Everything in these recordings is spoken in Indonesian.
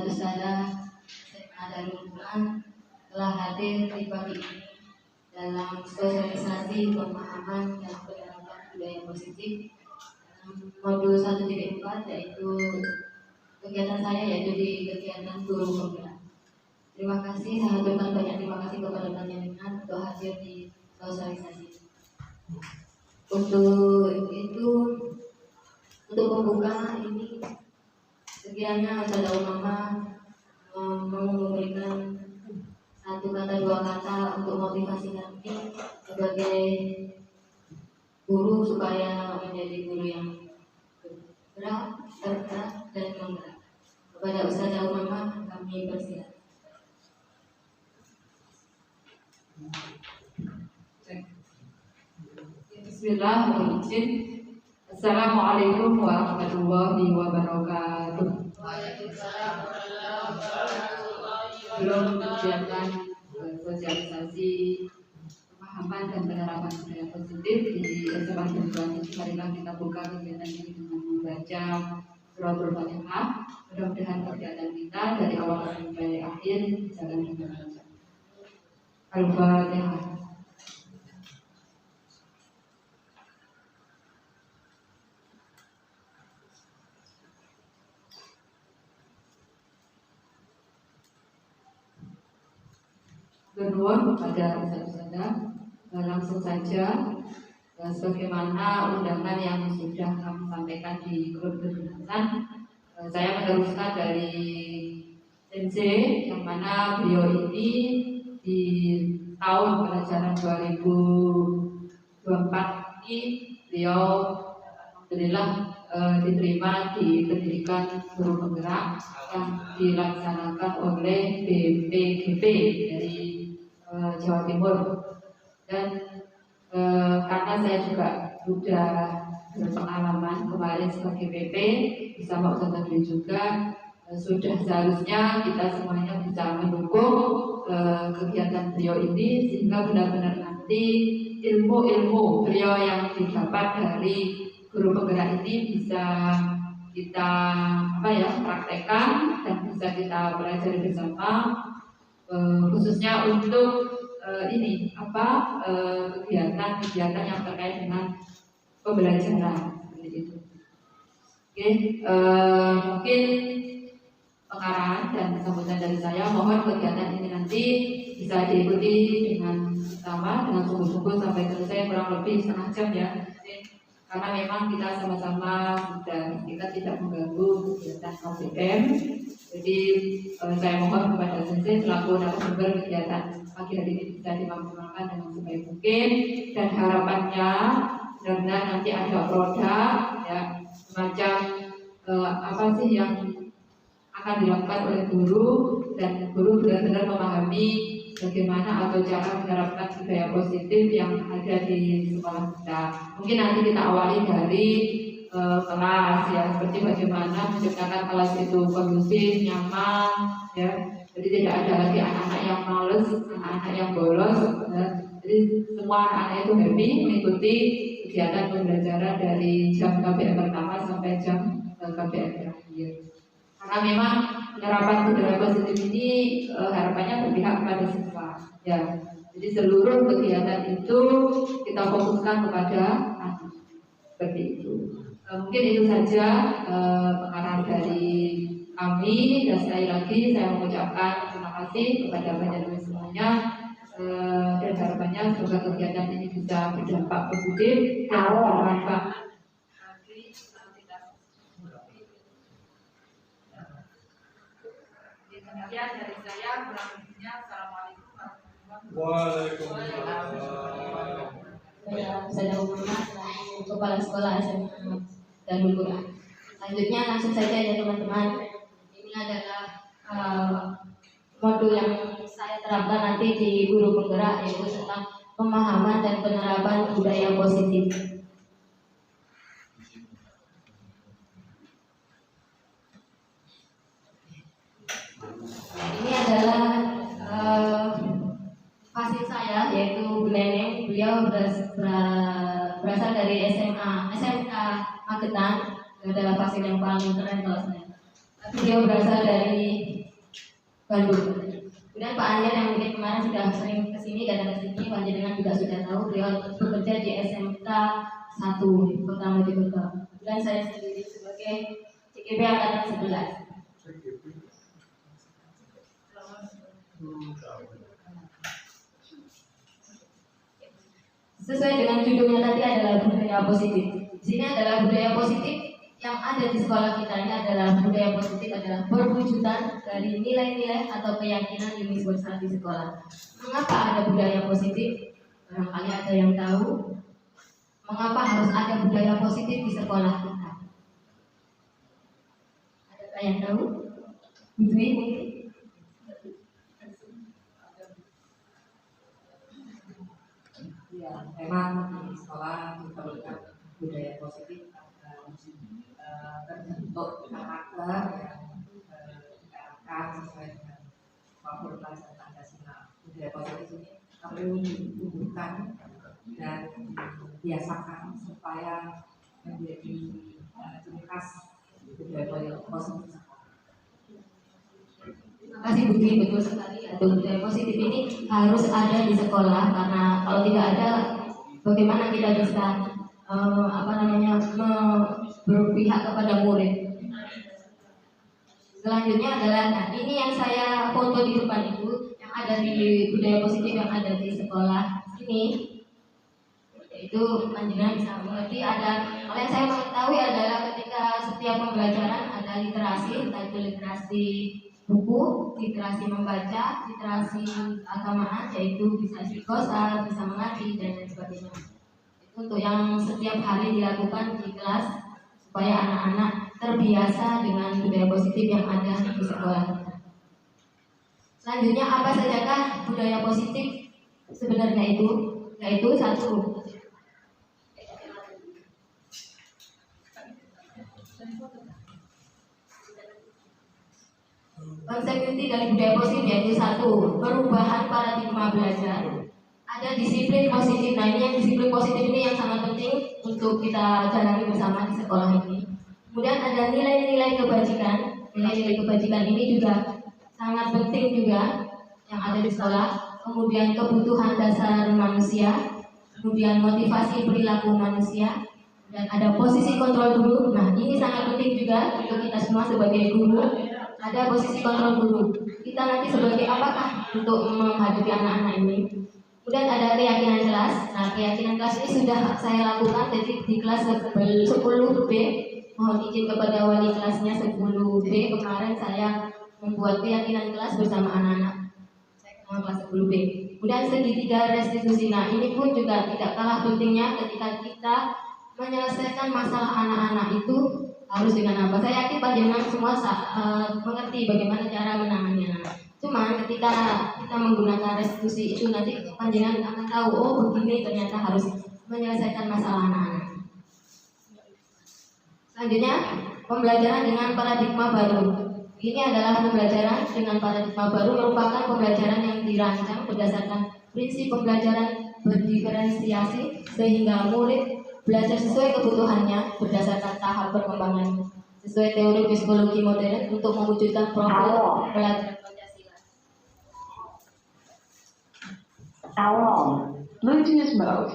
Ustadzah SMA Darul Quran telah hadir di pagi ini dalam sosialisasi pemahaman dan penerapan budaya positif modul 1.4, yaitu kegiatan saya yaitu di kegiatan guru penggerak. Terima kasih, saya haturkan banyak terima kasih kepada panjenengan untuk hadir di sosialisasi. Untuk pembuka ini sekiranya Ustadzah Umama mau memberikan satu kata dua kata untuk motivasi kami sebagai guru supaya menjadi guru yang bergerak dan menggerak. Kepada Ustadzah Umama kami persilakan. Bismillahirrahmanirrahim. Assalamualaikum warahmatullahi wabarakatuh. Waalaikumsalam warahmatullahi wabarakatuh. Belum kegiatan sosialisasi pemahaman dan penerapan budaya positif di SMA Darul Quran. Marilah kita buka kegiatan ini dengan membaca suratul Fatihah. Mudah-mudahan kegiatan kita dari awal sampai akhir berjalan dengan lancar. Al-Fatihah. Kedua kepada Ustadzah, langsung saja sebagaimana undangan yang sudah kami sampaikan di grup kedinasan, saya meneruskan dari Sensei yang mana beliau ini di tahun pelajaran 2024 ini beliau alhamdulillah diterima di pendidikan guru penggerak yang dilaksanakan oleh BPGP dari Jawa Timur. Dan karena saya juga sudah berpengalaman kemarin sebagai PP bersama Ustadzah Dwi juga, sudah seharusnya kita semuanya bisa mendukung kegiatan beliau ini sehingga benar-benar nanti ilmu-ilmu beliau yang didapat dari guru penggerak ini bisa kita praktekkan dan bisa kita pelajari bersama, khususnya untuk kegiatan-kegiatan yang terkait dengan pembelajaran seperti itu. Oke, mungkin pengarahan dan sambutan dari saya, mohon kegiatan ini nanti bisa diikuti dengan sama, dengan sungguh-sungguh sampai selesai, kurang lebih setengah jam ya. Karena memang kita sama-sama kita tidak mengganggu kegiatan KBM. Jadi saya mohon kepada Sensei selaku narasumber kegiatan pagi hari ini bisa dimaksimalkan dengan sebaik mungkin, dan harapannya benar-benar nanti ada produk ya, semacam apa sih yang akan dilakukan oleh guru, dan guru benar-benar memahami bagaimana atau cara menerapkan budaya positif yang ada di sekolah kita. Mungkin nanti kita awali dari kelas ya, seperti bagaimana menciptakan kelas itu kondusif, nyaman ya. Jadi tidak ada lagi anak-anak yang males, anak-anak yang bolos ya. Jadi semua anak-anak itu happy mengikuti kegiatan pembelajaran dari jam KBM pertama sampai jam KBM terakhir. Karena memang penerapan budaya positif ini harapannya berpihak kepada siswa ya. Jadi seluruh kegiatan itu kita fokuskan kepada anak, seperti itu. Mungkin itu saja pengarahan dari kami, dan sekali lagi saya mengucapkan terima kasih kepada panjenengan semuanya, dan harapannya semoga kegiatan ini bisa berdampak positif dan bermanfaat. Demikian dari saya, kurang lebihnya assalamualaikum warahmatullahi wabarakatuh. Saya Kepala Sekolah SMA Darul Quran. Selanjutnya langsung saja ya teman-teman. Ini adalah modul yang saya terapkan nanti di guru penggerak, yaitu tentang pemahaman dan penerapan budaya positif. Ini adalah pasien saya, yaitu Bu Neneng. Beliau berasal dari SMK Magetan. Adalah pasien yang paling keren kalau saya. Beliau berasal dari Bandung. Kemudian Pak Anjar yang mungkin kemarin sudah sering kesini, datang ke sini, panjenengan juga sudah tahu beliau bekerja di SMK 1 di Kota Mojokerto. Dan saya sendiri sebagai CGP Angkatan 11. Sesuai dengan judulnya tadi adalah budaya positif. Di sini adalah budaya positif yang ada di sekolah kita ini adalah budaya positif adalah perwujudan dari nilai-nilai atau keyakinan universal di sekolah. Mengapa ada budaya positif? Barangkali ada yang tahu. Mengapa harus ada budaya positif di sekolah kita? Adakah yang tahu? Budwi mungkin? Ya, memang di sekolah kita berikan budaya positif terbentuk karakter yang diarahkan sesuai dengan profil pelajaran Pancasila. Budaya positif ini perlu ditumbuhkan dan dibiasakan supaya menjadi ciri khas budaya positif. Terima kasih Budi, betul sekali. Budaya positif ini harus ada di sekolah karena kalau tidak ada, bagaimana kita bisa berpihak kepada murid. Selanjutnya adalah, nah ini yang saya foto di depan itu yang ada di budaya positif yang ada di sekolah ini, yaitu panjenengan bisa mengerti ada. Kalau yang saya mengetahui adalah ketika setiap pembelajaran ada literasi, entah itu literasi buku, literasi membaca, literasi keagamaan, yaitu bisa istiqosah, bisa mengaji dan lain sebagainya. Untuk yang setiap hari dilakukan di kelas supaya anak-anak terbiasa dengan budaya positif yang ada di sekolah. Selanjutnya apa sajakah budaya positif sebenarnya itu? Yaitu satu, konsep inti dari budaya positif yaitu satu, perubahan paradigma belajar. Ada disiplin positif. Nah ini yang disiplin positif ini yang sangat penting untuk kita jalani bersama di sekolah ini. Kemudian ada nilai-nilai kebajikan. Nilai-nilai kebajikan ini juga sangat penting juga yang ada di sekolah. Kemudian kebutuhan dasar manusia. Kemudian motivasi perilaku manusia. Dan ada posisi kontrol guru. Nah ini sangat penting juga untuk kita semua sebagai guru. Ada posisi kontrol guru. Kita nanti sebagai apakah untuk menghadapi anak-anak ini? Kemudian ada keyakinan kelas. Nah, keyakinan kelas ini sudah saya lakukan jadi di kelas 10B. Mohon izin kepada wali kelasnya 10B. Kemarin saya membuat keyakinan kelas bersama anak-anak. Saya kenal kelas 10B. Kemudian segitiga restitusi. Nah, ini pun juga tidak kalah pentingnya ketika kita menyelesaikan masalah anak-anak itu harus dengan apa? Saya yakin panjenengan semua mengerti bagaimana cara menangani anak. Cuman ketika kita menggunakan restitusi itu nanti panjenengan akan tahu, oh begini ternyata harus menyelesaikan masalah anak-anak. Selanjutnya, pembelajaran dengan paradigma baru. Ini adalah pembelajaran dengan paradigma baru merupakan pembelajaran yang dirancang berdasarkan prinsip pembelajaran berdiferensiasi sehingga murid belajar sesuai kebutuhannya berdasarkan tahap perkembangan sesuai teori psikologi modern untuk mewujudkan profil pelajaran Pancasila. Bluetooth mode.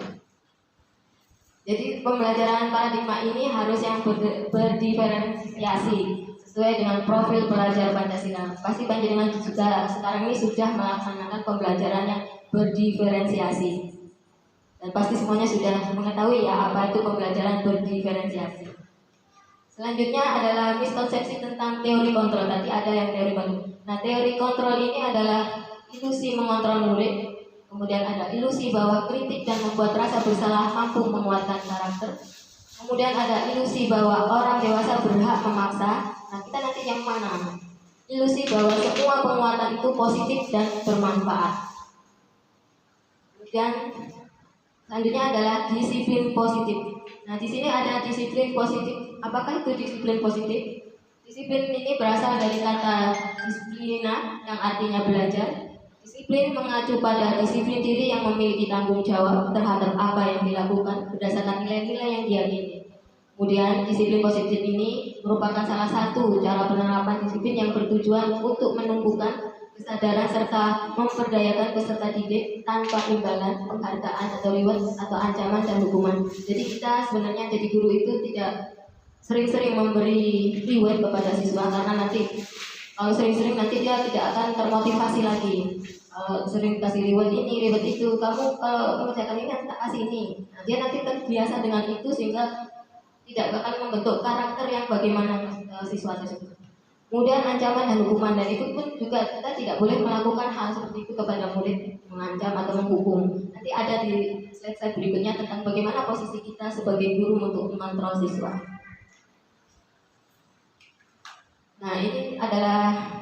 Jadi pembelajaran paradigma ini harus yang berdiferensiasi sesuai dengan profil pelajar Pancasila. Pasti panjenengan sudah sekarang ini sudah melaksanakan pembelajaran yang berdiferensiasi. Dan pasti semuanya sudah mengetahui ya apa itu pembelajaran berdiferensiasi. Selanjutnya adalah miskonsepsi tentang teori kontrol. Tadi ada yang teori baru. Nah, teori kontrol ini adalah ilusi mengontrol murid. Kemudian ada ilusi bahwa kritik dan membuat rasa bersalah mampu menguatkan karakter. Kemudian ada ilusi bahwa orang dewasa berhak memaksa. Nah, kita nanti yang mana? Ilusi bahwa semua penguatan itu positif dan bermanfaat. Kemudian selanjutnya adalah disiplin positif. Nah, di sini ada disiplin positif. Apakah itu disiplin positif? Disiplin ini berasal dari kata disiplina yang artinya belajar. Disiplin mengacu pada disiplin diri yang memiliki tanggung jawab terhadap apa yang dilakukan berdasarkan nilai-nilai yang diyakini. Kemudian disiplin positif ini merupakan salah satu cara penerapan disiplin yang bertujuan untuk menumbuhkan kesadaran serta memperdayakan peserta didik tanpa imbalan, penghargaan atau reward atau ancaman dan hukuman. Jadi kita sebenarnya jadi guru itu tidak sering-sering memberi reward kepada siswa, karena nanti kalau sering-sering nanti dia tidak akan termotivasi lagi. Kalau sering kasih reward ini, reward itu, kamu kalau mengerjakan ini tak kasih ini. Nah, dia nanti terbiasa dengan itu sehingga tidak akan membentuk karakter yang bagaimana siswa tersebut. Kemudian ancaman dan hukuman, dan itu pun juga kita tidak boleh melakukan hal seperti itu kepada murid, mengancam atau menghukum. Nanti ada di slide berikutnya tentang bagaimana posisi kita sebagai guru untuk mengontrol siswa. Nah, ini adalah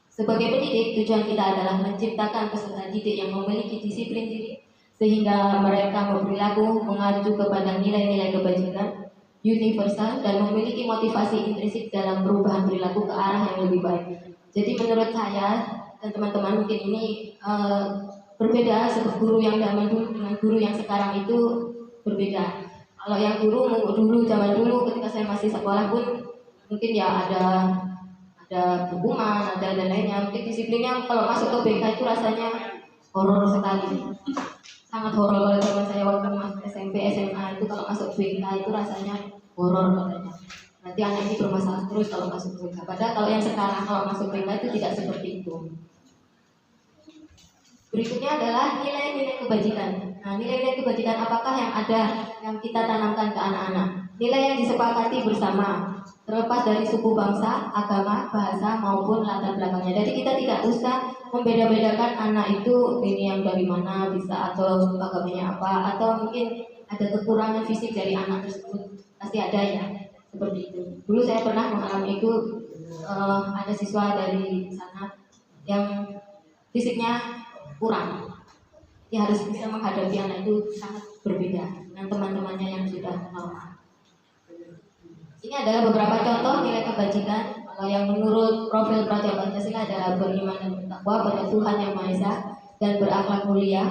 sebagai pendidik, tujuan kita adalah menciptakan peserta didik yang memiliki disiplin diri sehingga mereka berperilaku mengacu kepada nilai-nilai kebajikan universal dan memiliki motivasi intrinsik dalam perubahan perilaku ke arah yang lebih baik. Jadi menurut saya dan teman-teman mungkin ini berbeda, sebab guru yang zaman dulu dengan guru yang sekarang itu berbeda. Kalau yang guru zaman dulu ketika saya masih sekolah pun mungkin ya ada hukuman, ada dan lainnya. Mungkin disiplinnya kalau masuk ke BK itu rasanya horor sekali, sangat horor. Kalau zaman saya waktu masuk SMP, SMA itu kalau masuk BK itu rasanya horor katanya. Nanti anak ini bermasalah terus kalau masuk BK. Padahal kalau yang sekarang kalau masuk BK itu tidak seperti itu. Berikutnya adalah nilai-nilai kebajikan. Nah, nilai-nilai kebajikan apakah yang ada yang kita tanamkan ke anak-anak? Nilai yang disepakati bersama, terlepas dari suku, bangsa, agama, bahasa maupun latar belakangnya. Jadi kita tidak usah membeda-bedakan anak itu ini yang dari mana bisa atau agamanya apa, atau mungkin ada kekurangan fisik dari anak tersebut, pasti ada ya seperti itu. Dulu saya pernah mengalami itu, ada siswa dari sana yang fisiknya kurang, dia harus bisa menghadapi anak itu sangat berbeda dengan teman-temannya yang sudah normal. Ini adalah beberapa contoh nilai kebajikan. Kalau yang menurut profil Praja Pancasila adalah beriman dan bertakwa pada Tuhan Yang Maha Esa dan berakhlak mulia,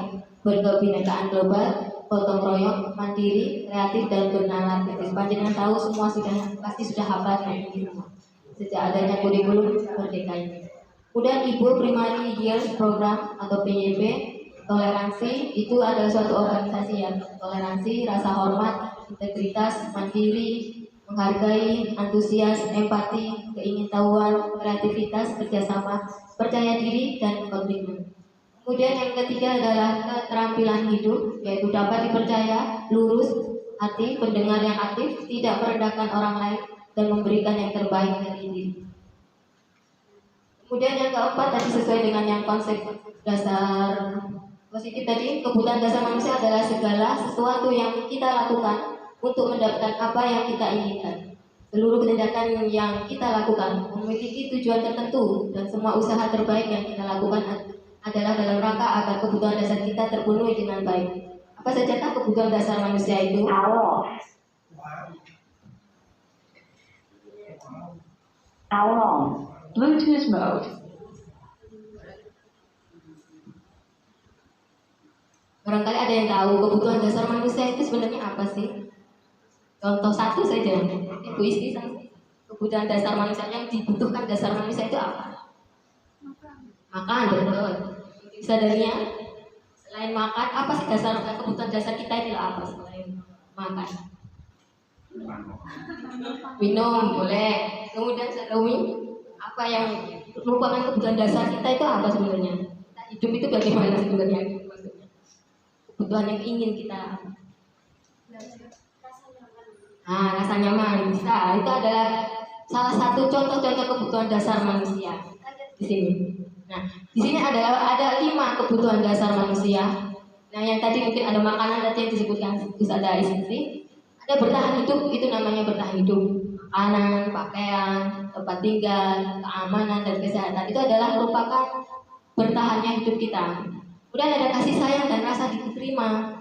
berkebinekaan global, gotong royong, mandiri, kreatif dan bernalar kritis. Panjenengan tahu semua pasti sudah hafal ini semua sejak adanya kurikulum merdeka ini. Kemudian Ibu Primary Years Program atau PYP, toleransi itu adalah suatu organisasi yang toleransi, rasa hormat, integritas, mandiri, menghargai, antusias, empati, keingintahuan, kreativitas, kerjasama, percaya diri, dan komitmen. Kemudian yang ketiga adalah keterampilan hidup, yaitu dapat dipercaya, lurus, hati, pendengar yang aktif, tidak merendahkan orang lain, dan memberikan yang terbaik dari diri. Kemudian yang keempat tadi sesuai dengan yang konsep dasar positif tadi, kebutuhan dasar manusia adalah segala sesuatu yang kita lakukan untuk mendapatkan apa yang kita inginkan. Seluruh tindakan yang kita lakukan memiliki tujuan tertentu dan semua usaha terbaik yang kita lakukan adalah dalam rangka agar kebutuhan dasar kita terpenuhi dengan baik. Apa sajakah kebutuhan dasar manusia itu? Bluetooth mode. Barangkali ada yang tahu kebutuhan dasar manusia itu sebenarnya apa sih? Contoh satu saja, Ibu Isti, kebutuhan dasar manusia yang dibutuhkan dasar manusia itu apa? Makan, betul. Sadarnya, selain makan, apa sih kebutuhan dasar kita itu apa selain makan? Minum, boleh. Kemudian Umi, apa yang merupakan kebutuhan dasar kita itu apa sebenarnya? Hidup itu bagaimana sebenarnya? Maksudnya kebutuhan yang ingin kita. Rasa nyaman bisa. Itu adalah salah satu contoh-contoh kebutuhan dasar manusia di sini. Nah, di sini ada 5 kebutuhan dasar manusia. Nah, yang tadi mungkin ada makanan tadi yang disebutkan, terus ada istri. Ada bertahan hidup, itu namanya bertahan hidup. Makanan, pakaian, tempat tinggal, keamanan dan kesehatan itu adalah merupakan bertahannya hidup kita. Kemudian ada kasih sayang dan rasa diterima.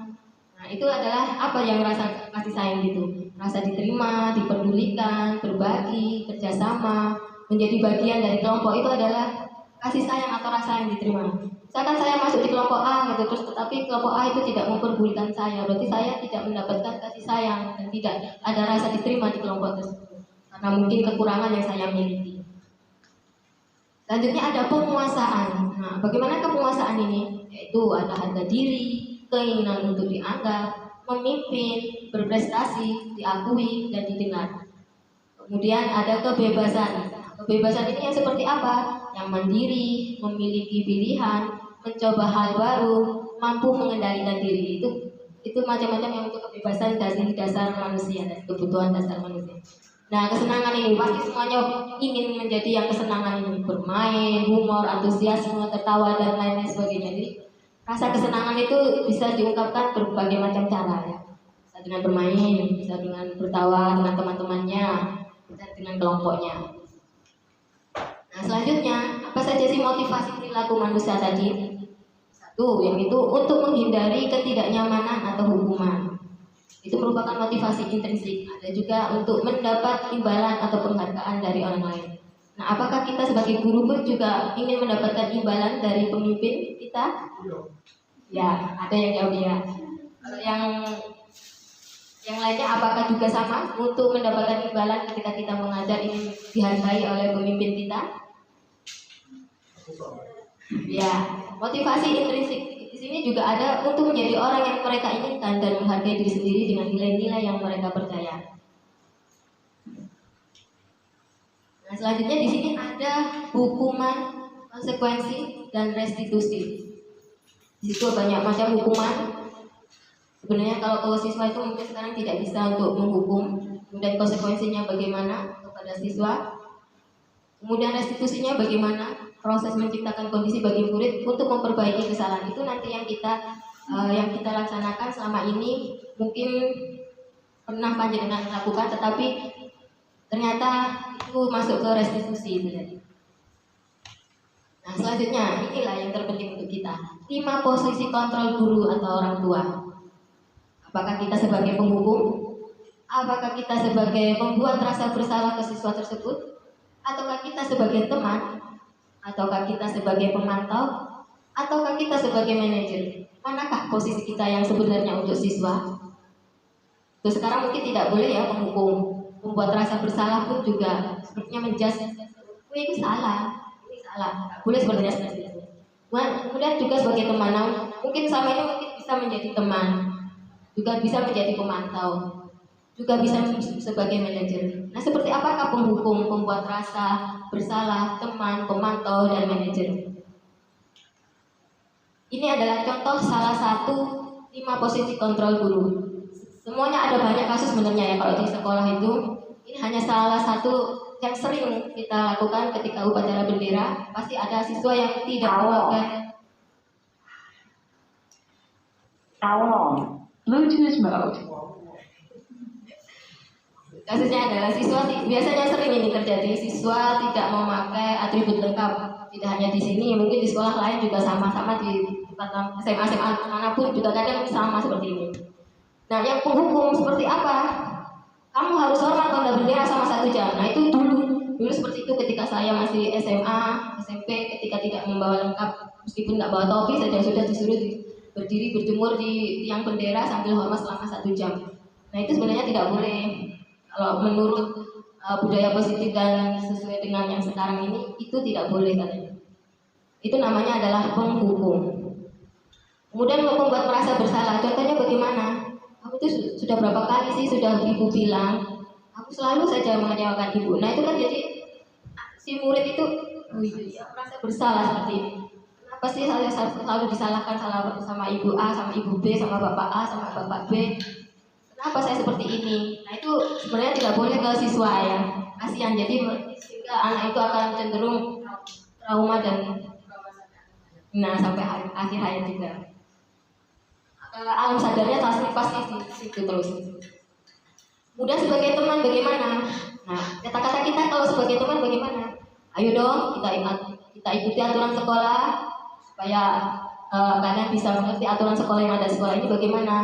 Nah, itu adalah apa yang rasa kasih sayang itu? Rasa diterima, dipedulikan, berbagi, kerjasama, menjadi bagian dari kelompok itu adalah kasih sayang atau rasa yang diterima. Misalkan saya masuk di kelompok A gitu, terus tetapi kelompok A itu tidak memperdulikan saya, berarti saya tidak mendapatkan kasih sayang dan tidak ada rasa diterima di kelompok tersebut karena mungkin kekurangan yang saya miliki. Selanjutnya ada penguasaan. Nah, bagaimana penguasaan ini? Yaitu ada harga diri, keinginan untuk dianggap, memimpin, berprestasi, diakui, dan didengar. Kemudian ada kebebasan. Nah, kebebasan ini yang seperti apa? Yang mandiri, memiliki pilihan, mencoba hal baru, mampu mengendalikan diri. Itu macam-macam yang untuk kebebasan dari dasar manusia dan kebutuhan dasar manusia. Nah, kesenangan ini pasti semuanya ingin menjadi yang kesenangan ini, bermain, humor, antusiasme, tertawa dan lain-lain sebagainya. Jadi rasa kesenangan itu bisa diungkapkan berbagai macam cara ya. Bisa dengan bermain, bisa dengan bertawa dengan teman-temannya, dan dengan kelompoknya. Nah, selanjutnya apa saja sih motivasi perilaku manusia tadi? Satu, yang itu untuk menghindari ketidaknyamanan atau hukuman. Itu merupakan motivasi intrinsik. Ada juga untuk mendapat imbalan atau penghargaan dari orang lain. Nah, apakah kita sebagai guru pun juga ingin mendapatkan imbalan dari pemimpin kita? Ya, ada yang jawab ya. Kalau yang lainnya apakah juga sama untuk mendapatkan imbalan ketika kita mengajar ingin dihargai oleh pemimpin kita? Ya, motivasi intrinsik di sini juga ada untuk menjadi orang yang mereka inginkan dan menghargai diri sendiri dengan nilai-nilai yang mereka percaya. Nah, selanjutnya di sini ada hukuman, konsekuensi, dan restitusi. Di situ banyak macam hukuman. Sebenarnya kalau siswa itu mungkin sekarang tidak bisa untuk menghukum, kemudian konsekuensinya bagaimana kepada siswa, kemudian restitusinya bagaimana, proses menciptakan kondisi bagi murid untuk memperbaiki kesalahan itu nanti yang kita laksanakan selama ini mungkin pernah panjenengan lakukan, tetapi ternyata itu masuk ke restitusi itu tadi. Nah, selanjutnya inilah yang terpenting untuk kita. 5 posisi kontrol guru atau orang tua. Apakah kita sebagai penghukum? Apakah kita sebagai pembuat rasa bersalah ke siswa tersebut? Ataukah kita sebagai teman? Ataukah kita sebagai pemantau? Ataukah kita sebagai manajer? Manakah posisi kita yang sebenarnya untuk siswa? Terus sekarang mungkin tidak boleh ya penghukum. Membuat rasa bersalah pun juga sepertinya menjas. Ini salah, ini salah. Nggak boleh sebenarnya seperti itu. Kemudian juga sebagai teman, mungkin sama ini mungkin bisa menjadi teman, juga bisa menjadi pemantau, juga bisa sebagai manajer. Nah, seperti apakah penghukum, pembuat rasa bersalah, teman, pemantau, dan manajer? Ini adalah contoh salah satu 5 posisi kontrol guru. Semuanya ada banyak kasus sebenarnya ya kalau di sekolah itu. Ini hanya salah satu yang sering kita lakukan ketika upacara bendera. Pasti ada siswa yang tidak memakai Bluetooth mode. Kasusnya adalah siswa biasanya sering ini terjadi, siswa tidak memakai atribut lengkap. Tidak hanya di sini, mungkin di sekolah lain juga sama-sama di SMA manapun juga kadang sama seperti ini. Nah, yang penghukum seperti apa? Kamu harus hormat tanda bendera sama 1 jam. Nah, itu dulu seperti itu ketika saya masih SMA, SMP, ketika tidak membawa lengkap, meskipun tidak bawa topi saja sudah disuruh berdiri berjemur di tiang bendera sambil hormat selama 1 jam. Nah, itu sebenarnya tidak boleh. Kalau menurut budaya positif dan sesuai dengan yang sekarang ini, itu tidak boleh katanya. Itu namanya adalah penghukum. Kemudian membuat merasa bersalah. Contohnya bagaimana? Aku tuh sudah berapa kali sih sudah ibu bilang, aku selalu saja mengecewakan ibu. Nah, itu kan jadi si murid itu merasa bersalah seperti ini. Kenapa sih saya selalu disalahkan sama ibu A, sama ibu B, sama bapak A, sama bapak B? Kenapa saya seperti ini? Nah, itu sebenarnya tidak boleh ke siswa ya. Kasihan, jadi sehingga anak itu akan cenderung trauma dan sampai akhir hayat juga. Alam sadarnya pasti di situ terus. Kemudian sebagai teman bagaimana? Nah, kata-kata kita kalau sebagai teman bagaimana? Ayo dong kita ikuti aturan sekolah supaya kalian bisa mengerti aturan sekolah yang ada di sekolah ini bagaimana.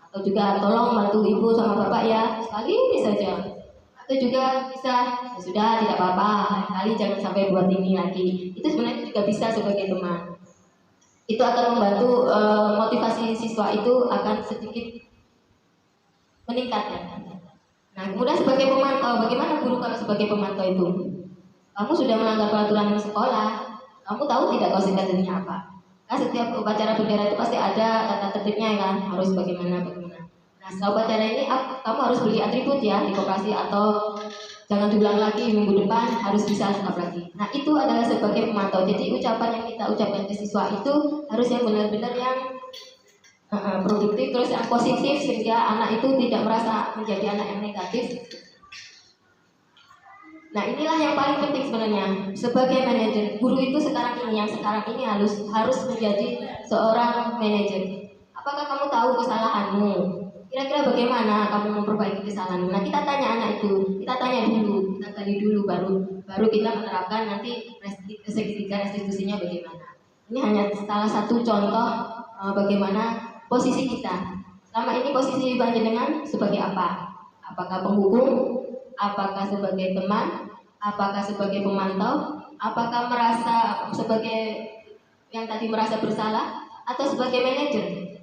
Atau juga tolong bantu ibu sama bapak ya, sekali ini saja. Atau juga bisa, ya sudah tidak apa-apa, kali jangan sampai buat ini lagi. Itu sebenarnya juga bisa sebagai teman. Itu akan membantu motivasi siswa itu akan sedikit meningkat ya. Nah, kemudian sebagai pemantau, bagaimana guru kalau sebagai pemantau itu? kamu sudah melanggar peraturan sekolah. Kamu tahu tidak konsekuensinya apa? Kan setiap upacara bendera itu pasti ada tata tertibnya kan, harus bagaimana. Nah, setelah upacara ini kamu harus beli atribut ya di koperasi, atau jangan diulang lagi minggu depan harus bisa lengkap lagi. Nah, itu adalah sebagai pemantau. Jadi ucapan yang kita ucapkan ke siswa itu harus yang benar-benar yang produktif, terus yang positif, sehingga anak itu tidak merasa menjadi anak yang negatif. Nah, inilah yang paling penting sebenarnya sebagai manajer. Guru itu sekarang ini harus menjadi seorang manajer. Apakah kamu tahu kesalahanmu? Kira-kira bagaimana kamu memperbaiki kesalahanmu? Nah, kita tanya anak itu, kita tanya dulu, kita gali dulu, baru kita menerapkan nanti segitiga restitusinya bagaimana. Ini hanya salah satu contoh bagaimana posisi kita. Selama ini posisi panjenengan sebagai apa? Apakah penghukum? Apakah sebagai teman? Apakah sebagai pemantau? Apakah merasa sebagai yang tadi merasa bersalah? Atau sebagai manajer?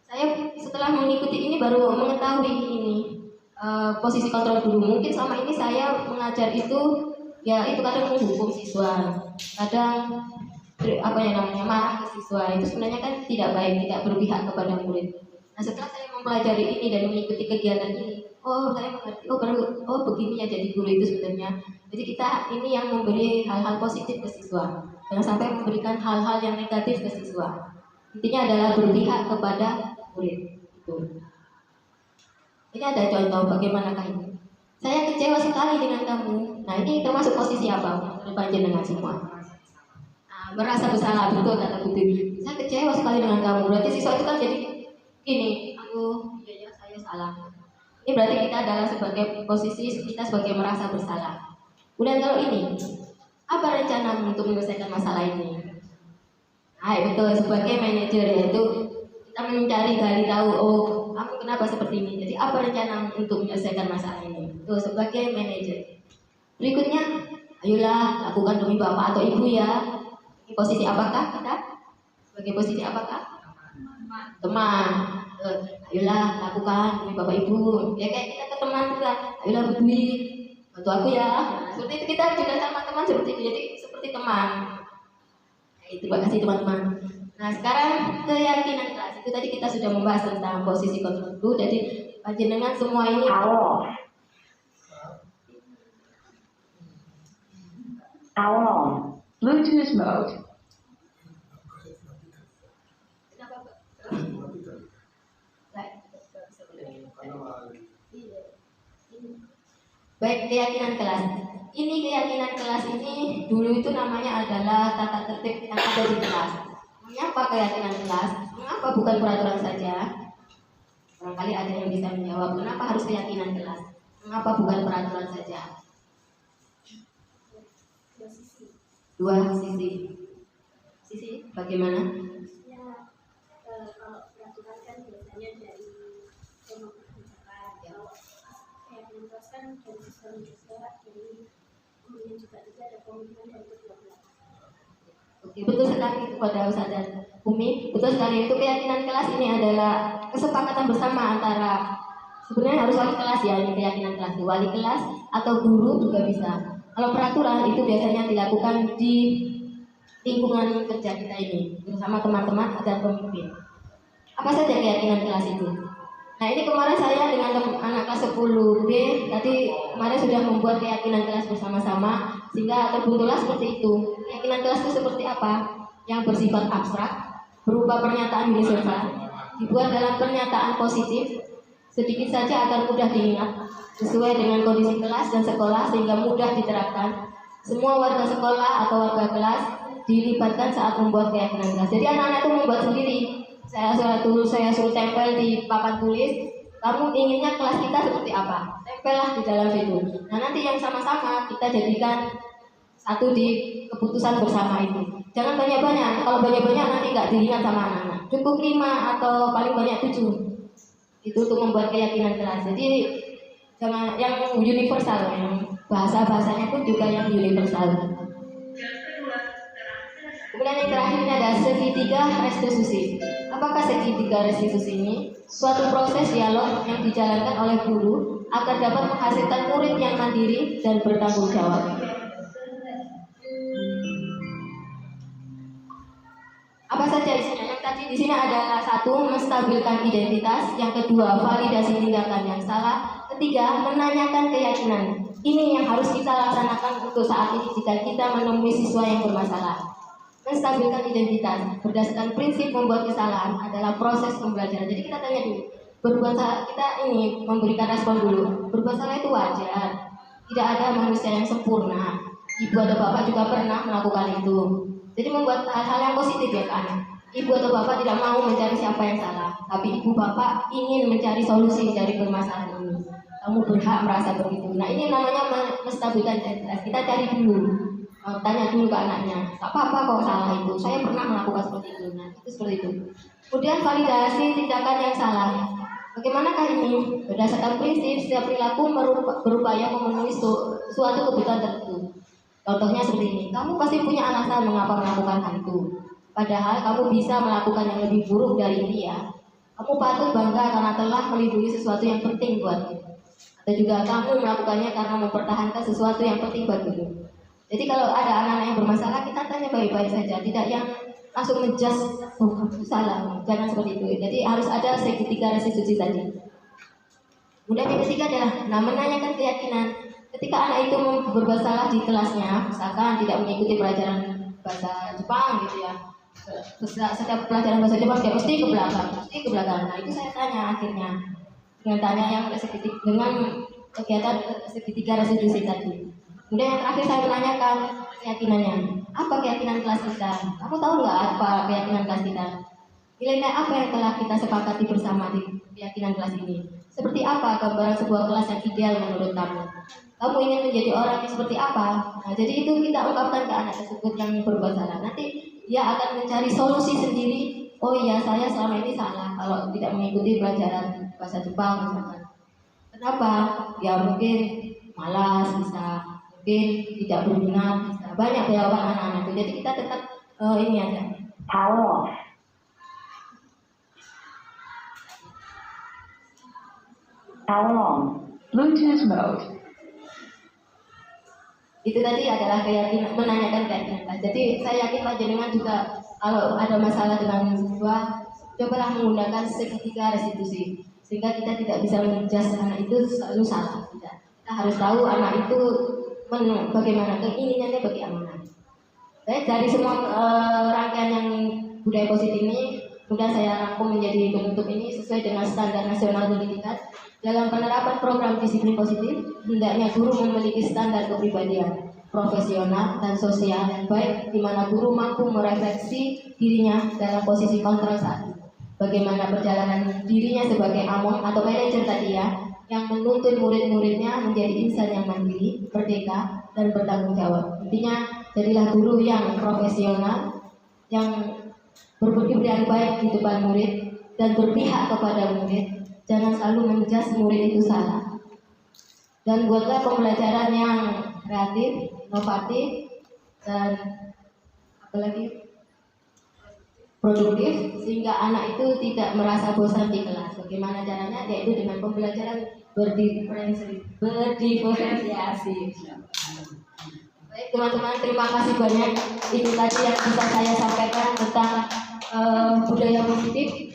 Saya setelah mengikuti ini baru mengetahui ini posisi kontrol guru. Mungkin selama ini saya mengajar itu ya itu kadang menghukum siswa, kadang marah ke siswa. Itu sebenarnya kan tidak baik, tidak berpihak kepada murid. Nah, setelah saya mempelajari ini dan mengikuti kegiatan ini, saya mengerti, begini ya jadi guru itu sebenarnya. Jadi kita ini yang memberi hal-hal positif ke siswa, jangan sampai memberikan hal-hal yang negatif ke siswa. Intinya adalah berpihak kepada murid. Itu. Ini ada contoh bagaimanakah ini. Saya kecewa sekali dengan kamu. Nah, ini termasuk posisi apa? Panjenengan semua. Merasa bersalah, betul kata Budi. Saya kecewa sekali dengan kamu. Berarti siswa itu kan jadi gini, saya salah. Ini berarti kita adalah sebagai posisi kita sebagai merasa bersalah. Kemudian kalau ini, apa rencana untuk menyelesaikan masalah ini? Betul, sebagai manajer yaitu kita mencari gali tahu, kamu kenapa seperti ini. Jadi apa rencana untuk menyelesaikan masalah ini? Tuh, sebagai manajer. Berikutnya, ayolah lakukan demi bapak atau ibu ya. Ini posisi apakah kita? Sebagai posisi apakah? Teman. Ayolah lakukan demi bapak ibu. Ya kayak kita ke teman juga. Ayolah berdui, bantu aku ya. Nah, seperti itu kita juga sama teman seperti itu. Jadi seperti teman. Terima kasih teman-teman. Nah, sekarang keyakinan kelas. Itu tadi kita sudah membahas tentang posisi kontrol guru. Jadi panjenengan semua ini Bluetooth mode. Baik, keyakinan kelas. Ini keyakinan kelas ini dulu itu namanya adalah tata tertib yang ada di kelas. Mengapa keyakinan kelas? Mengapa bukan peraturan saja? Barangkali ada yang bisa menjawab. Kenapa harus keyakinan kelas? Mengapa bukan peraturan saja? Dua sisi. Sisi bagaimana? Ya, kalau peraturan kan biasanya dari pemerintahan. Kalau keyakinan kelas kan dari siswa-siswa, jadi kemudian juga ada komitmen dari kedua belah. Oke, betul sekali kepada Ustaz dan Umi. Betul sekali, itu keyakinan kelas ini adalah kesepakatan bersama antara sebenarnya harus wali kelas ya, ini keyakinan kelas. Wali kelas atau guru juga bisa. Kalau peraturan itu biasanya dilakukan di lingkungan kerja kita ini bersama teman-teman dan pemimpin. Apa saja keyakinan kelas itu? Nah, ini kemarin saya dengan anak kelas 10B tadi kemarin sudah membuat keyakinan kelas bersama-sama sehingga terbuntulah seperti itu. Keyakinan kelas itu seperti apa? Yang bersifat abstrak, berupa pernyataan universal, dibuat dalam pernyataan positif, sedikit saja agar mudah diingat, sesuai dengan kondisi kelas dan sekolah sehingga mudah diterapkan. Semua warga sekolah atau warga kelas dilibatkan saat membuat keyakinan kelas. Jadi anak-anak itu membuat sendiri. Saya suruh tempel di papan tulis. Kamu inginnya kelas kita seperti apa? Tempellah di dalam situ. Nah, nanti yang sama-sama kita jadikan satu di keputusan bersama itu. Jangan banyak-banyak. Kalau banyak-banyak nanti nggak diingat sama anak-anak. Cukup 5 atau paling banyak 7. Itu untuk membuat keyakinan kelas. Jadi jangan yang universal, yang bahasa-bahasanya pun juga yang universal. Kemudian yang terakhir ini ada segitiga restitusi. Apakah segitiga restitusi ini? Suatu proses dialog yang dijalankan oleh guru agar dapat menghasilkan murid yang mandiri dan bertanggung jawab. Di sini adalah satu, menstabilkan identitas, yang kedua, validasi tindakan yang salah, ketiga, menanyakan keyakinan. Ini yang harus kita laksanakan untuk saat ini jika kita menemui siswa yang bermasalah. Menstabilkan identitas berdasarkan prinsip membuat kesalahan adalah proses pembelajaran. Jadi kita tanya dulu, berbuat salah, kita ini memberikan respon dulu. Berbuat salah itu wajar. Tidak ada manusia yang sempurna. Ibu atau bapak juga pernah melakukan itu. Jadi membuat hal-hal yang positif ya kan. Ibu atau bapak tidak mau mencari siapa yang salah, tapi ibu bapak ingin mencari solusi dari permasalahan ini. Kamu berhak merasa begitu. Nah ini namanya menstabilkan identitas. Kita cari dulu, tanya dulu ke anaknya, tak apa-apa kok salah itu, saya pernah melakukan seperti itu. Nah itu seperti itu. Kemudian validasi tindakan yang salah. Bagaimanakah ini? Berdasarkan prinsip setiap perilaku berupaya memenuhi suatu kebutuhan tertentu. Contohnya seperti ini, kamu pasti punya alasan mengapa melakukan hal itu. Padahal kamu bisa melakukan yang lebih buruk dari ini ya. Kamu patut bangga karena telah melindungi sesuatu yang penting buatmu. Atau juga kamu melakukannya karena mempertahankan sesuatu yang penting buatmu. Jadi kalau ada anak-anak yang bermasalah, kita tanya baik-baik saja, tidak yang langsung ngejudge, oh kamu salah, jangan seperti itu. Jadi harus ada segitiga restitusi tadi. Kemudian yang ketiga adalah menanyakan keyakinan. Ketika anak itu berbuat salah di kelasnya, misalkan tidak mengikuti pelajaran bahasa Jepang gitu ya, setiap pelajaran bahasa Jepang dia pasti ke belakang. Nah itu saya tanya akhirnya dengan tanya yang dengan kegiatan segitiga restitusi tadi. Kemudian yang terakhir saya menanyakan keyakinannya. Apa keyakinan kelas kita? Kamu tahu nggak apa keyakinan kelas kita? Nilai apa yang telah kita sepakati bersama di keyakinan kelas ini? Seperti apa gambaran sebuah kelas yang ideal menurut kamu? Kamu ingin menjadi orang yang seperti apa? Nah, jadi itu kita ungkapkan ke anak tersebut yang berbuat salah. Nanti dia akan mencari solusi sendiri. Oh iya, saya selama ini salah kalau tidak mengikuti pelajaran bahasa Jepang misalkan. Kenapa? Ya mungkin malas bisa, mungkin tidak berminat bisa. Banyak jawaban anak-anak itu. Jadi kita tetap ini aja. Power off. Power on. Bluetooth mode. Itu tadi adalah keyakinan, menanyakan keyakinan. Jadi saya yakin Pak Jenengan juga kalau ada masalah dengan siswa, cobalah menggunakan segitiga restitusi sehingga kita tidak bisa menjudge anak itu selalu salah. Tidak. Kita harus tahu anak itu bagaimana keinginannya bagaimana. Baik, dari semua rangkaian yang budaya positif ini, kemudian saya rangkum menjadi bentuk ini sesuai dengan standar nasional pendidikan. Dalam penerapan program disiplin positif, hendaknya guru memiliki standar kepribadian, profesional dan sosial yang baik, di mana guru mampu merefleksi dirinya dalam posisi kontrol saat ini. Bagaimana perjalanan dirinya sebagai among atau manajer tadi ya, yang menuntun murid-muridnya menjadi insan yang mandiri, merdeka, dan bertanggung jawab. Intinya, jadilah guru yang profesional, yang berpikir baik di depan murid, dan berpihak kepada murid. Jangan selalu menjudge murid itu salah. Dan buatlah pembelajaran yang kreatif, inovatif, dan apalagi produktif, sehingga anak itu tidak merasa bosan di kelas. Bagaimana caranya? Yaitu dengan pembelajaran berdiferensiasi. Baik teman-teman, terima kasih banyak. Itu tadi yang bisa saya sampaikan tentang budaya positif.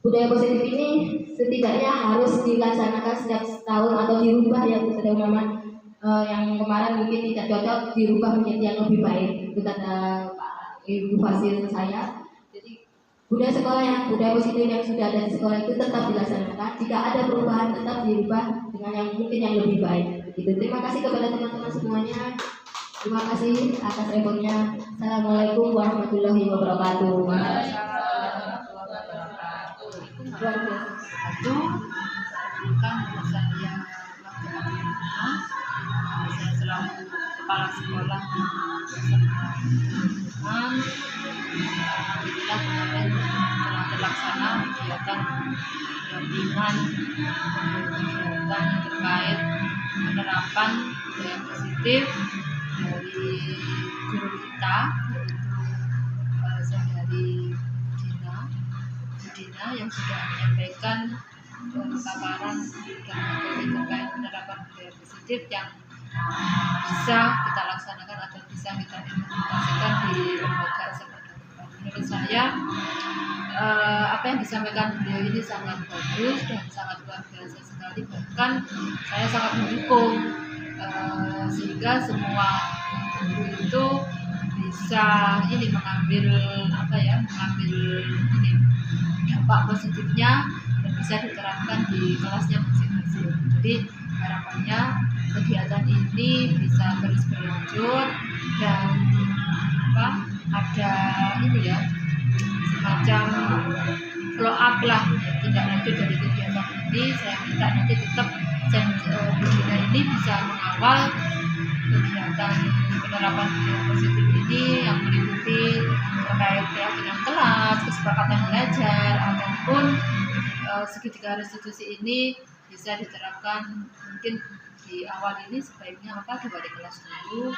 Budaya positif ini setidaknya harus dilaksanakan setiap tahun atau dirubah ya Bu Saudara Muhammad. Yang kemarin mungkin tidak cocok, dirubah menjadi yang lebih baik. Itu kata Pak Ibu Fasil saya. Jadi budaya positif yang sudah ada di sekolah itu tetap dilaksanakan. Jika ada perubahan tetap dirubah dengan yang mungkin yang lebih baik. Gitu. Terima kasih kepada teman-teman semuanya. Terima kasih atas reportnya. Assalamualaikum warahmatullahi wabarakatuh. Itu tentang saya saya selaku kepala sekolah alhamdulillah kemarin telah terlaksana kegiatan pendampingan kegiatan terkait penerapan budaya positif dari guru kita yaitu saudari Dina yang sudah menyampaikan paparan dan materi terkait penerapan budaya positif yang bisa kita laksanakan atau bisa kita implementasikan di lembaga sekolah. menurut saya apa yang disampaikan beliau ini sangat bagus dan sangat luar biasa sekali, bahkan saya sangat mendukung sehingga semua guru itu bisa ini mengambil ini dampak positifnya dan bisa diterapkan di kelasnya masing-masing. Jadi harapannya kegiatan ini bisa terus berlanjut dan ada ini ya, semacam follow up lah, tindak lanjut dari kegiatan ini. Saya minta nanti tetap Bu Dina ini bisa mengawal kegiatan penerapan budaya positif ini yang meliputi terkait keyakinan kelas, kesepakatan belajar, ataupun segitiga restitusi ini bisa diterapkan mungkin di awal ini sebaiknya di wali kelas dulu,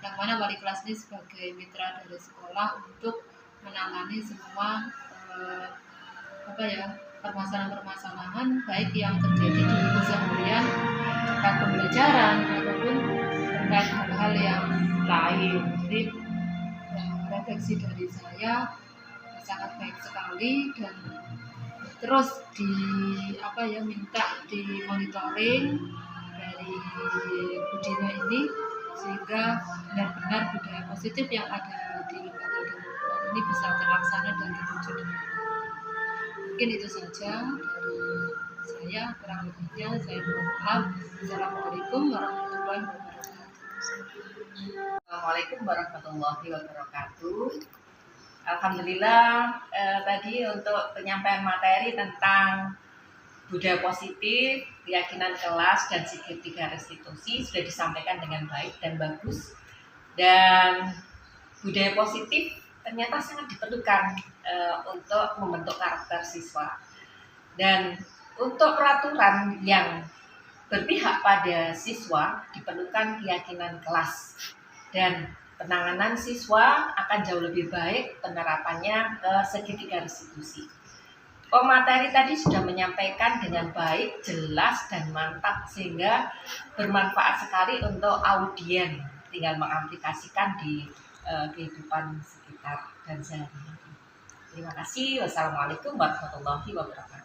yang mana wali kelas ini sebagai mitra dari sekolah untuk menangani semua permasalahan-permasalahan baik yang terjadi di keseharian terkait pembelajaran ataupun terkait hal-hal yang lain. Jadi refleksi dari saya sangat baik sekali dan terus minta di monitoring dari Bu Dina ini sehingga benar-benar budaya positif yang ada di lembaga Darul ini bisa terlaksana dan terwujud dengan baik. Mungkin itu saja dari saya, kurang lebihnya saya mohon maaf. Assalamualaikum warahmatullahi wabarakatuh. Assalamualaikum warahmatullahi wabarakatuh. Alhamdulillah tadi untuk penyampaian materi tentang budaya positif, keyakinan kelas, dan segitiga restitusi sudah disampaikan dengan baik dan bagus. Dan budaya positif ternyata sangat diperlukan untuk membentuk karakter siswa. Dan untuk peraturan yang berpihak pada siswa diperlukan keyakinan kelas. Dan penanganan siswa akan jauh lebih baik penerapannya ke segitiga restitusi. Pemateri tadi sudah menyampaikan dengan baik, jelas, dan mantap sehingga bermanfaat sekali untuk audien. Tinggal mengaplikasikan di kehidupan sekitar dan sehari-hari. Terima kasih. Wassalamualaikum warahmatullahi wabarakatuh.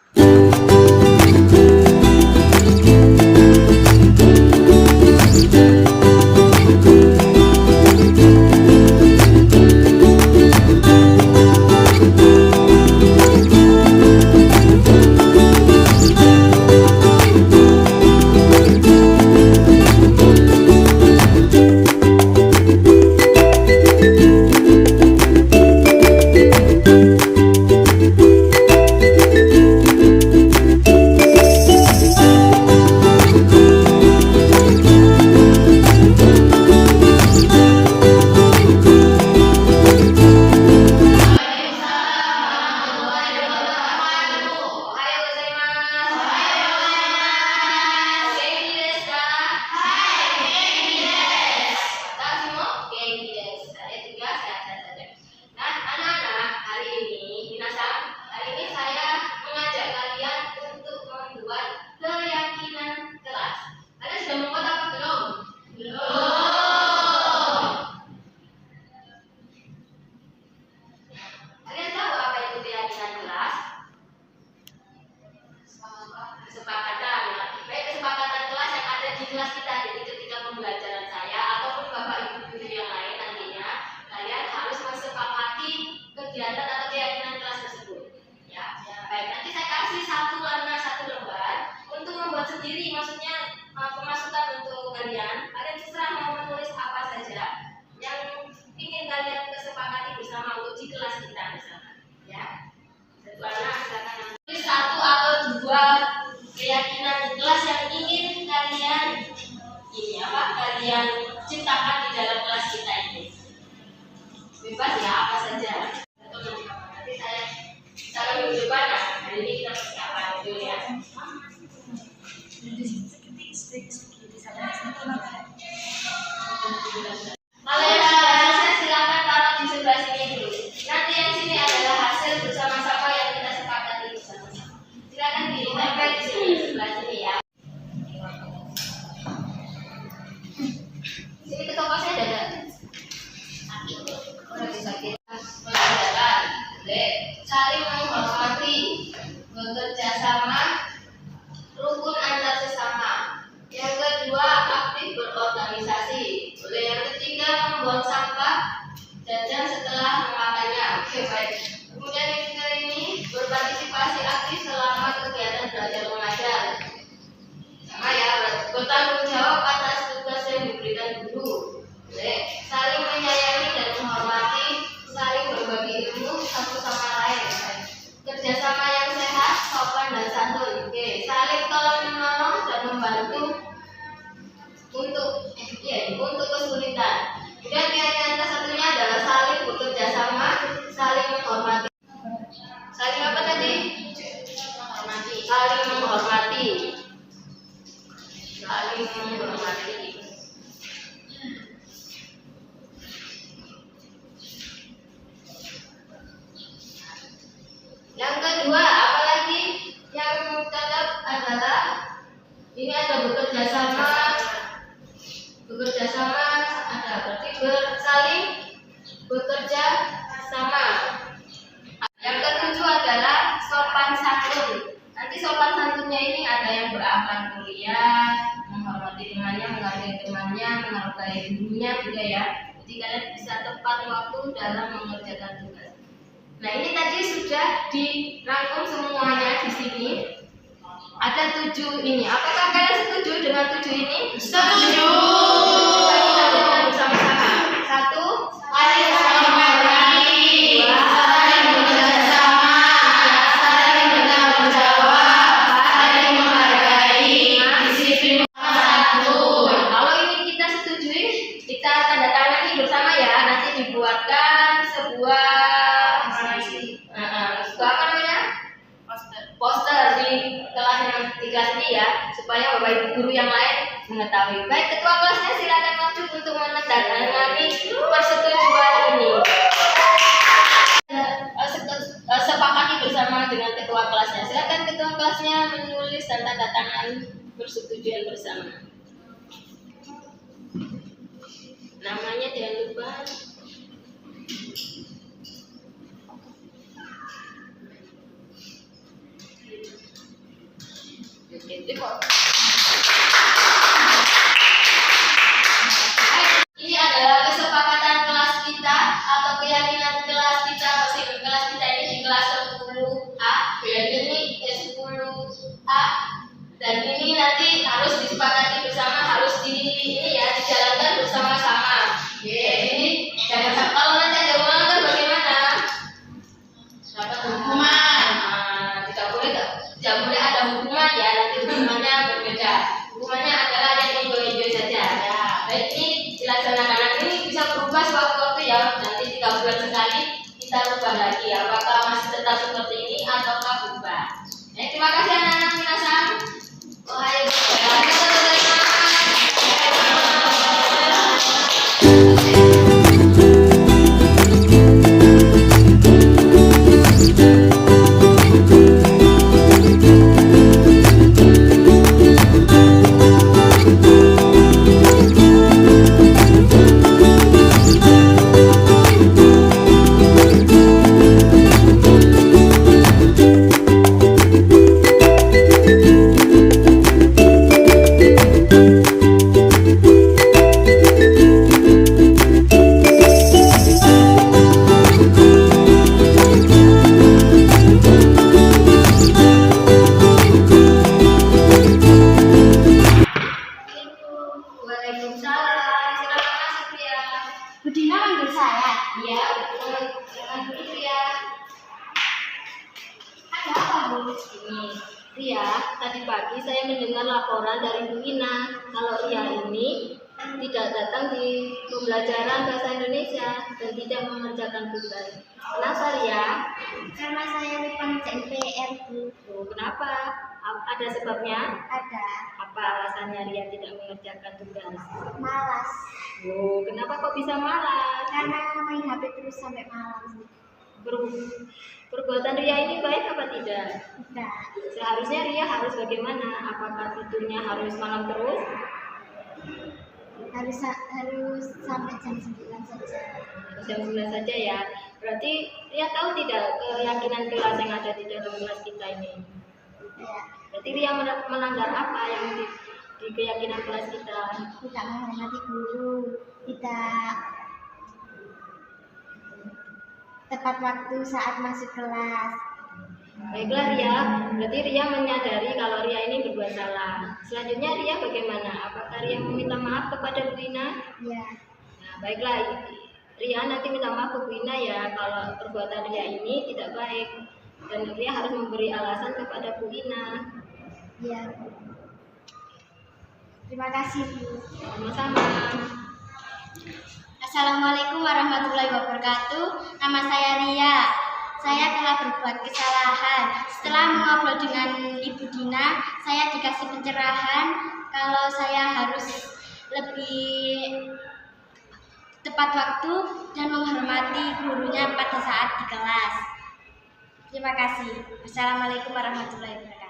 Sini ke toko saya ada. Sakit. Udah sakit. saling menghormati. Saling menghormati. Yang kedua, apalagi yang tetap adalah ini ada bekerja sama, ada berarti saling bekerja sama. Yang ketujuh adalah sopan santun. Nanti sopan santunnya ini ada yang berakhlak mulia, menghormati temannya, menghargai temannya, menghargai gurunya juga ya. Jadi kalian bisa tepat waktu dalam mengerjakan tugas. Nah ini tadi sudah dirangkum semuanya di sini. Ada 7 ini. Apakah kalian setuju dengan 7 ini? Setuju. Kita dengar bersama-sama. 1. Saling menghargai. 2. Saling bekerjasama. 3. Saling bertanggung jawab. Saling menghargai. 5. Disiplin. 1. Kalau ini kita setujui, kita tanda tangani bersama ya. Nanti dibuatkan sebuah apa namanya? Poster di kelas ini ya, supaya bapak ibu guru yang lain mengetahui. Baik, ketua kelasnya silakan maju untuk menandatangani persetujuan ini. Sepakati bersama dengan ketua kelasnya. Silakan ketua kelasnya menulis dan tanda tangan persetujuan bersama. Namanya jangan lupa. Ini adalah kesepakatan kelas kita atau keyakinan kelas kita. Kelas kita ini di kelas 10A, dan ini 10A, dan ini nanti harus disepakati bersama, harus dijalankan bersama-sama. Jadi jangan sampai kalau nanti ada melanggar bagaimana? Dapat hukuman. Tidak boleh ada hukuman ya, nanti hukumannya berbeda. Hukumannya adalah yang enjoy saja. Ya, baik, ini dilaksanakan. Ini bisa berubah sewaktu-waktu ya. Nanti 3 bulan sekali kita ubah lagi. Apakah masih tetap seperti ini ataukah berubah? Terima kasih anak-anak minasan. Ohayou gozaimasu. Waalaikumsalam. Silakan masuk Ria. Budina manggil saya. Iya, dengan dulu ya. Ada apa, Bu? Ini Ria, tadi pagi saya mendengar laporan dari Bu Ina kalau Ria ini tidak datang di pembelajaran bahasa Indonesia dan tidak mengerjakan tugas. Kenapa Ria? Karena saya lupa ngerjain PR, Bu. Oh, kenapa? Ada sebabnya? Ada. Apa alasannya Ria tidak mengerjakan tugas? Malas. Oh, kenapa kok bisa malas? Karena main HP terus sampai malam. Perbuatan Ria ini baik apa tidak? Tidak. Seharusnya Ria harus bagaimana? Apakah tidurnya harus malam terus? Harus sampai jam 9 saja. Jam 9 saja ya. Berarti Ria tahu tidak keyakinan kelas yang ada di dalam kelas kita ini? Ya. Berarti Ria melanggar apa yang di keyakinan kelas kita? Tidak menghormati guru, tidak tepat waktu saat masuk kelas. Baiklah Ria, berarti Ria menyadari kalau Ria ini berbuat salah. Selanjutnya Ria bagaimana? Apakah Ria meminta maaf kepada Bu Ina? Ya. Nah, baiklah, Ria nanti minta maaf ke Bu Ina ya kalau perbuatan Ria ini tidak baik. Dan Ria harus memberi alasan kepada Bu Ina. Ya. Terima kasih, Bu. Sama-sama. Assalamualaikum warahmatullahi wabarakatuh. Nama saya Ria. saya telah berbuat kesalahan. Setelah mengobrol dengan Ibu Dina, saya dikasih pencerahan kalau saya harus lebih tepat waktu dan menghormati gurunya pada saat di kelas. Terima kasih. Wassalamualaikum warahmatullahi wabarakatuh.